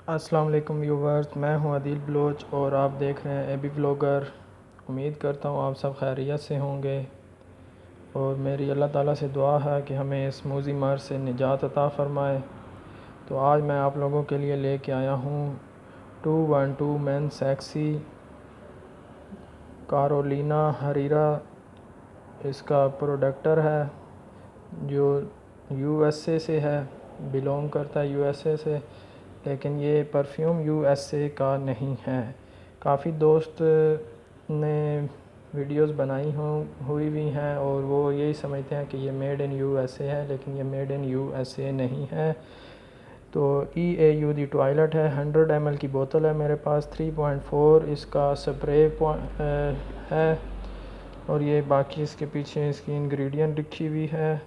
अस्सलाम वालेकुम व्यूवर्स, मैं हूं अदील बलोच और आप देख रहे हैं एबी व्लॉगर। उम्मीद करता हूं आप सब खैरियत से होंगे और मेरी अल्लाह ताला से दुआ है कि हमें इस मूज़ी मर्ज़ से निजात अता फ़रमाए। तो आज मैं आप लोगों के लिए लेके आया हूं 212 मेन सेक्सी कैरोलिना हरीरा। इसका प्रोडक्टर है जो यूएसए से है, बिलोंग करता है यूएसए से, लेकिन ये परफ्यूम यूएसए का नहीं है। काफ़ी दोस्त ने वीडियोस बनाई हुई भी हैं और वो यही समझते हैं कि ये मेड इन यूएसए है, लेकिन ये मेड इन यूएसए नहीं है। तो EAU दी टॉयलेट है, 100 ml की बोतल है मेरे पास, 3.4 इसका स्प्रे है और ये बाकी इसके पीछे इसकी इंग्रेडिएंट लिखी हुई है।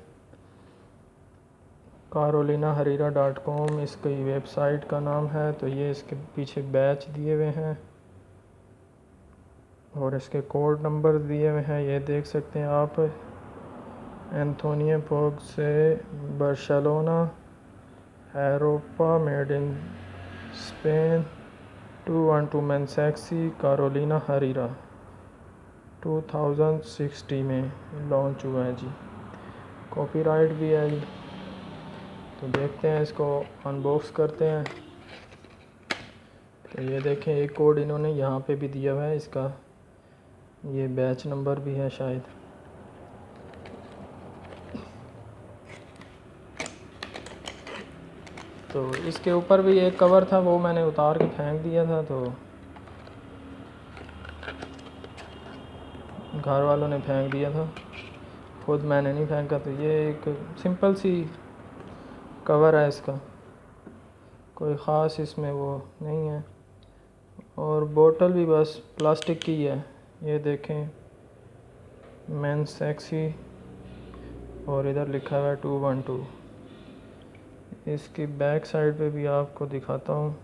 carolinahariira.com इसकी वेबसाइट का नाम है। तो ये इसके पीछे बैच दिए हुए हैं और इसके कोड नंबर दिए हुए हैं, ये देख सकते हैं आप। एंथोनियो पोग से Barcelona, Europa, made in Spain, 212 men sexy Carolina Herrera 2060 में लॉन्च हुआ है जी। कॉपीराइट भी है जी। तो देखते हैं, इसको अनबॉक्स करते हैं। तो ये देखें, एक कोड इन्होंने यहाँ पे भी दिया हुआ है, इसका ये बैच नंबर भी है शायद। तो इसके ऊपर भी एक कवर था, वो मैंने उतार के फेंक दिया था, तो घर वालों ने फेंक दिया था, खुद मैंने नहीं फेंका। तो ये एक सिंपल सी कवर है इसका, कोई ख़ास इसमें वो नहीं है। और बोतल भी बस प्लास्टिक की है, ये देखें, मेन सेक्सी, और इधर लिखा हुआ है 212। इसकी बैक साइड पे भी आपको दिखाता हूँ,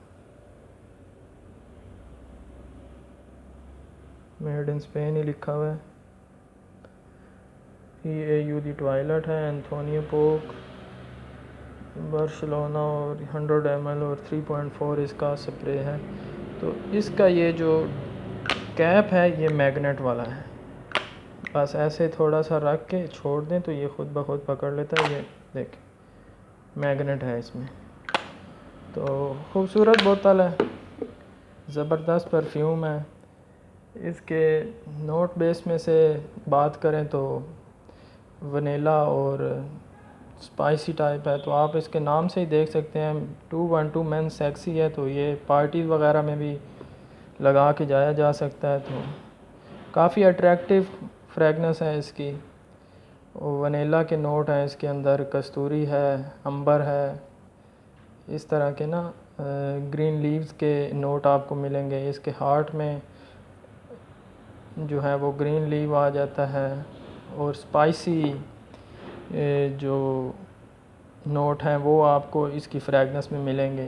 मेड इन स्पेन ही लिखा हुआ है। EAU दी टॉयलेट है, एंथोनियो पोग, बार्सिलोना, और 100 ml और 3.4 इसका स्प्रे है। तो इसका ये जो कैप है ये मैग्नेट वाला है, बस ऐसे थोड़ा सा रख के छोड़ दें तो ये ख़ुद ब खुद पकड़ लेता है। ये देखें, मैग्नेट है इसमें। तो खूबसूरत बोतल है, ज़बरदस्त परफ्यूम है। इसके नोट बेस में से बात करें तो वनीला और स्पाइसी टाइप है। तो आप इसके नाम से ही देख सकते हैं, 212 मेन सेक्सी है, तो ये पार्टीज़ वगैरह में भी लगा के जाया जा सकता है। तो काफ़ी अट्रैक्टिव फ्रेगनेंस है इसकी। वनीला के नोट हैं इसके अंदर, कस्तूरी है, अंबर है, इस तरह के ना ग्रीन लीव्स के नोट आपको मिलेंगे। इसके हार्ट में जो है वो ग्रीन लीव आ जाता है, और स्पाइसी जो नोट हैं वो आपको इसकी फ्रेगनेंस में मिलेंगे।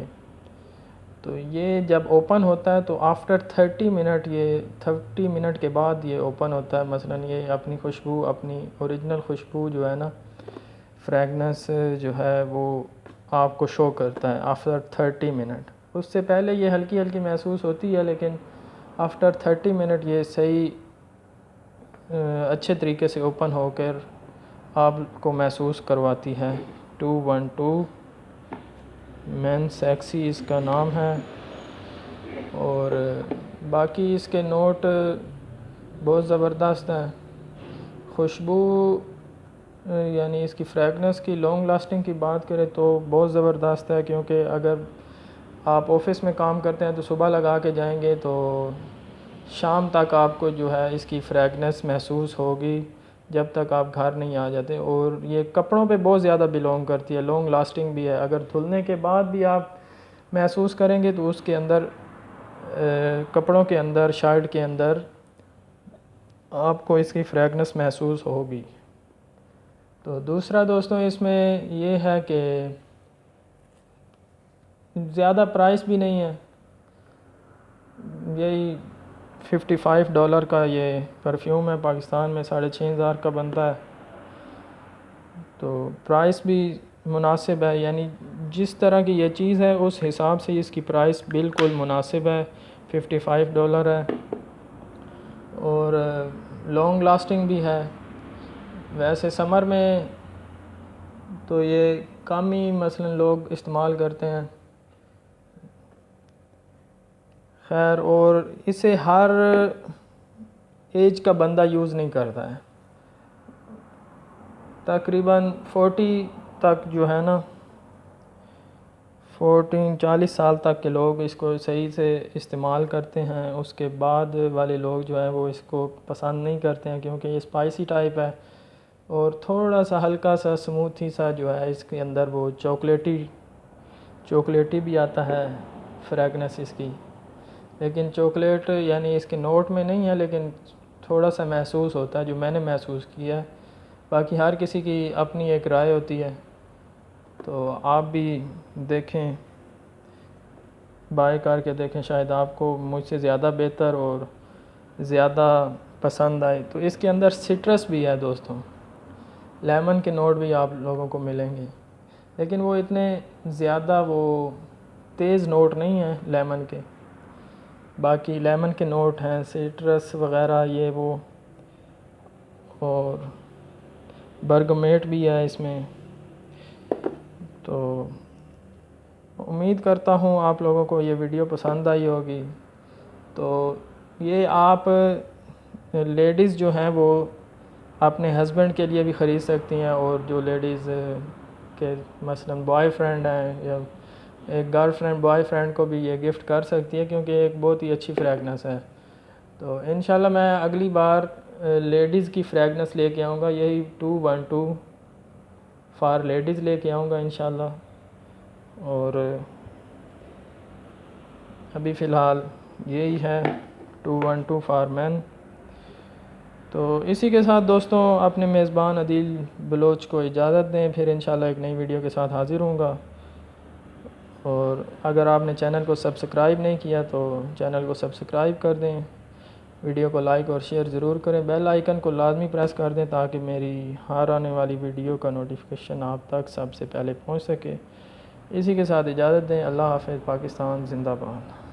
तो ये जब ओपन होता है तो आफ्टर 30 मिनट, ये 30 मिनट के बाद ये ओपन होता है। मसलन ये अपनी खुशबू, अपनी ओरिजिनल खुशबू जो है ना, फ्रेगनेंस जो है वो आपको शो करता है आफ्टर 30 मिनट। उससे पहले ये हल्की हल्की महसूस होती है, लेकिन आफ्टर 30 मिनट ये सही अच्छे तरीके से ओपन होकर आपको महसूस करवाती है। 212 मेन सेक्सी इसका नाम है। और बाकी इसके नोट बहुत ज़बरदस्त हैं। खुशबू यानी इसकी फ्रेगनेंस की लॉन्ग लास्टिंग की बात करें तो बहुत ज़बरदस्त है, क्योंकि अगर आप ऑफिस में काम करते हैं तो सुबह लगा के जाएंगे तो शाम तक आपको जो है इसकी फ्रेगनेंस महसूस होगी, जब तक आप घर नहीं आ जाते। और ये कपड़ों पे बहुत ज़्यादा बिलोंग करती है, लॉन्ग लास्टिंग भी है। अगर धुलने के बाद भी आप महसूस करेंगे तो उसके अंदर कपड़ों के अंदर, शर्ट के अंदर आपको इसकी फ्रेगनेंस महसूस होगी। तो दूसरा दोस्तों इसमें ये है कि ज़्यादा प्राइस भी नहीं है, यही $55 का ये परफ्यूम है। पाकिस्तान में 6500 का बनता है, तो प्राइस भी मुनासिब है। यानी जिस तरह की ये चीज़ है उस हिसाब से इसकी प्राइस बिल्कुल मुनासिब है, $55 है और लॉन्ग लास्टिंग भी है। वैसे समर में तो ये कम ही मसलन लोग इस्तेमाल करते हैं। खैर, और इसे हर एज का बंदा यूज़ नहीं करता है। तकरीबन 40 तक जो है ना, 40 साल तक के लोग इसको सही से इस्तेमाल करते हैं। उसके बाद वाले लोग जो है वो इसको पसंद नहीं करते हैं, क्योंकि ये स्पाइसी टाइप है और थोड़ा सा हल्का सा स्मूथी सा जो है इसके अंदर वो चॉकलेटी भी आता है फ्रेगनेंस इसकी। लेकिन चॉकलेट यानी इसके नोट में नहीं है, लेकिन थोड़ा सा महसूस होता है, जो मैंने महसूस किया है। बाकी हर किसी की अपनी एक राय होती है, तो आप भी देखें, बाय करके देखें, शायद आपको मुझसे ज़्यादा बेहतर और ज़्यादा पसंद आए। तो इसके अंदर सिट्रस भी है दोस्तों, लेमन के नोट भी आप लोगों को मिलेंगे, लेकिन वो इतने ज़्यादा वो तेज़ नोट नहीं हैं लेमन के। बाकी लेमन के नोट हैं, सिट्रस वग़ैरह ये वो, और बर्गमेट भी है इसमें। तो उम्मीद करता हूँ आप लोगों को ये वीडियो पसंद आई होगी। तो ये आप लेडीज़ जो हैं वो अपने हस्बैंड के लिए भी ख़रीद सकती हैं, और जो लेडीज़ के मसलन बॉयफ्रेंड हैं या एक गर्लफ्रेंड बॉयफ्रेंड को भी ये गिफ्ट कर सकती है, क्योंकि एक बहुत ही अच्छी फ्रेगनेंस है। तो इंशाल्लाह मैं अगली बार लेडीज़ की फ्रेगनेंस लेके आऊँगा, यही 212 फॉर लेडीज़ लेके आऊँगा इंशाल्लाह। और अभी फ़िलहाल यही है 212 फॉर मैन। तो इसी के साथ दोस्तों अपने मेज़बान अदील बलोच को इजाज़त दें, फिर इंशाल्लाह एक नई वीडियो के साथ हाज़िर होऊंगा। और अगर आपने चैनल को सब्सक्राइब नहीं किया तो चैनल को सब्सक्राइब कर दें, वीडियो को लाइक और शेयर ज़रूर करें, बेल आइकन को लाजमी प्रेस कर दें ताकि मेरी हर आने वाली वीडियो का नोटिफिकेशन आप तक सबसे पहले पहुंच सके। इसी के साथ इजाज़त दें। अल्लाह हाफ़िज़। पाकिस्तान ज़िंदाबाद।